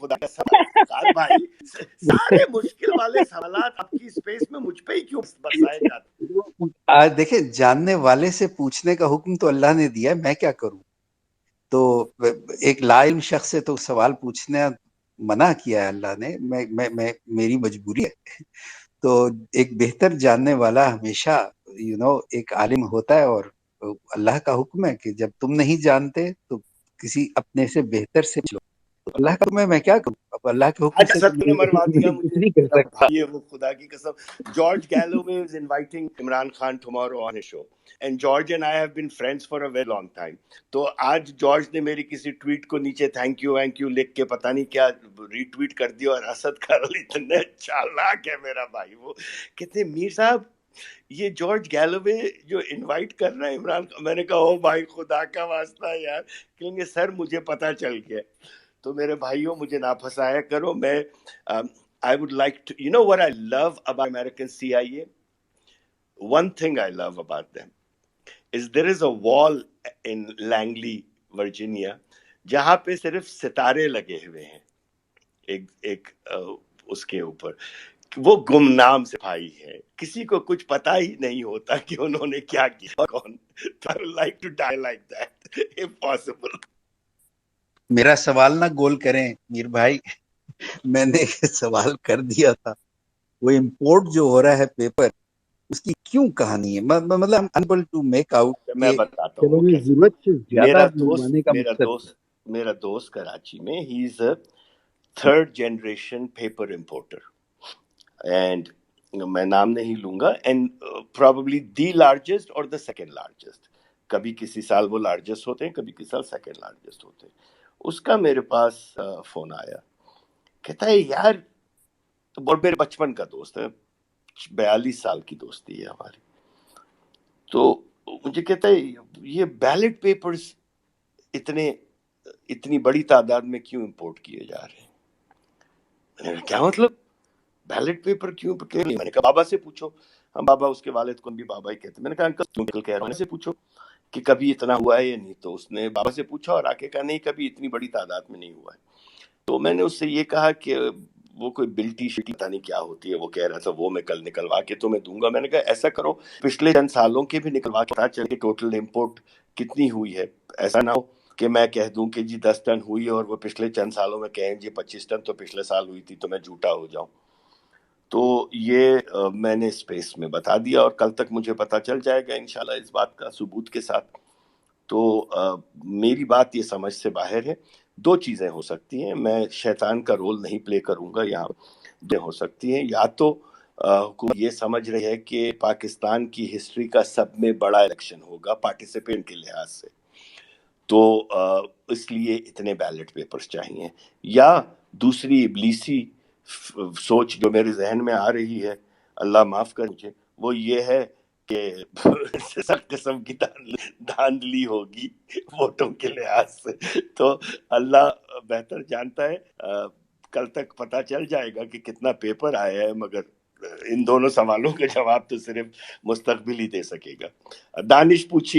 خدا کا افتخار بھائی. سارے مشکل والے سوالات آپ کی اسپیس میں مجھ پہ ہی کیوں برسائے جاتے؟ دیکھیں جاننے والے سے پوچھنے کا حکم تو اللہ نے دیا ہے، میں کیا کروں؟ تو ایک لا علم شخص سے تو سوال پوچھنا منع کیا ہے اللہ نے، میں میری مجبوری ہے. تو ایک بہتر جاننے والا ہمیشہ ایک عالم ہوتا ہے، اور اللہ کا حکم ہے کہ جب تم نہیں جانتے تو کسی اپنے سے بہتر سے پوچھ لو. اللہ کا حکم ہے، میں کیا کروں؟ اب اللہ کے حکم آج سے اسد نے مروا دیا میں کچھ مجھے، نہیں کر میرا سکتا. بھائی ہے وہ، خدا کی قسم. George Galloway is inviting Imran Khan tomorrow on his show. And George and I have been friends for a very long time. تو آج جارج نے میری کسی ٹویٹ کو نیچے تھینک یو لکھ کے پتہ نہیں کیا ری ٹویٹ کر دیا، اور اسد کارل اتنے چالاک ہے میرا بھائی. وہ کہتے ہیں میر صاحب یہ جارج گیلوے جو انوائٹ کر رہا ہے عمران خان. میں نے کہا او بھائی خدا کا واسطہ یار. کہیں گے سر مجھے پتہ چل گیا. تو میرے بھائیوں مجھے نہ پھنسایا کرو. میں I would like to, you know what I love about American CIA? One thing I love about them is there is a wall in Langley, Virginia, جہاں پہ صرف ستارے لگے ہوئے ہیں ایک اس کے اوپر. وہ گمنام صفائی ہے، کسی کو کچھ پتا ہی نہیں ہوتا کہ انہوں نے کیا کیا کون. I would like to die like that if possible. میرا سوال نہ گول کریں میر بھائی، میں نے سوال کر دیا تھا. وہ امپورٹ جو ہو رہا ہے پیپر، اس کی کیوں کہانی ہے؟ مطلب unable to make out میں کہ بتاتا ہوں چلو وہ یہ کیسے. ضرورت سے زیادہ میرا منگوانے کا مقصد ہے. میرا دوست کراچی میں، he is a third generation paper importer, and میں نام نہیں لوں گا، اینڈ پرابیبلی دی لارجسٹ اور دا سیکنڈ لارجسٹ. کبھی کسی سال وہ لارجسٹ ہوتے ہیں، کبھی کسی سال سیکنڈ لارجسٹ ہوتے ہیں. اس کا میرے پاس فون آیا، کہتا ہے یار، اور میرے بچپن کا دوست ہے، 42 سال کی دوستی ہے ہماری. تو مجھے کہتا ہے یہ بیلٹ پیپرز اتنی بڑی تعداد میں کیوں امپورٹ کیے جا رہے ہیں؟ میں نے کہا کیا مطلب بیلٹ پیپر کیوں؟ میں نے کہا بابا سے پوچھو. ہم بابا، اس کے والد کو بھی بابا ہی کہتے. میں نے کہا انکل تم کہہ رہے ہو سے پوچھو کہ کبھی اتنا ہوا ہے یا نہیں. تو اس نے بابا سے پوچھا اور آ کے کہا نہیں کبھی اتنی بڑی تعداد میں نہیں ہوا ہے. تو میں نے اس سے یہ کہا کہ وہ کوئی بلٹی شٹی پتہ نہیں کیا ہوتی ہے، وہ کہہ رہا تھا وہ میں کل نکلوا کے تمہیں دوں گا. میں نے کہا ایسا کرو پچھلے چند سالوں کے بھی نکلوا کے پتہ چلے ٹوٹل امپورٹ کتنی ہوئی ہے. ایسا نہ ہو کہ میں کہہ دوں کہ جی 10 ٹن ہوئی اور وہ پچھلے چند سالوں میں کہیں جی 25 ٹن تو پچھلے سال ہوئی تھی، تو میں جھوٹا ہو جاؤں. تو یہ میں نے اسپیس میں بتا دیا، اور کل تک مجھے پتہ چل جائے گا انشاءاللہ اس بات کا ثبوت کے ساتھ. تو میری بات یہ سمجھ سے باہر ہے. دو چیزیں ہو سکتی ہیں، میں شیطان کا رول نہیں پلے کروں گا یہاں. جو ہو سکتی ہیں، یا تو حکومت یہ سمجھ رہی ہے کہ پاکستان کی ہسٹری کا سب میں بڑا الیکشن ہوگا پارٹیسپینٹ کے لحاظ سے، تو اس لیے اتنے بیلٹ پیپرز چاہیے. یا دوسری ابلیسی سوچ جو میرے ذہن میں آ رہی ہے، اللہ معاف کر مجھے، وہ یہ ہے کہ سخت قسم کی دھاندلی ہوگی ووٹوں کے لحاظ سے. تو اللہ بہتر جانتا ہے. کل تک پتہ چل جائے گا کہ کتنا پیپر آیا ہے، مگر ان دونوں سوالوں کا جواب تو صرف مستقبل ہی دے سکے گا. دانش پوچھیے.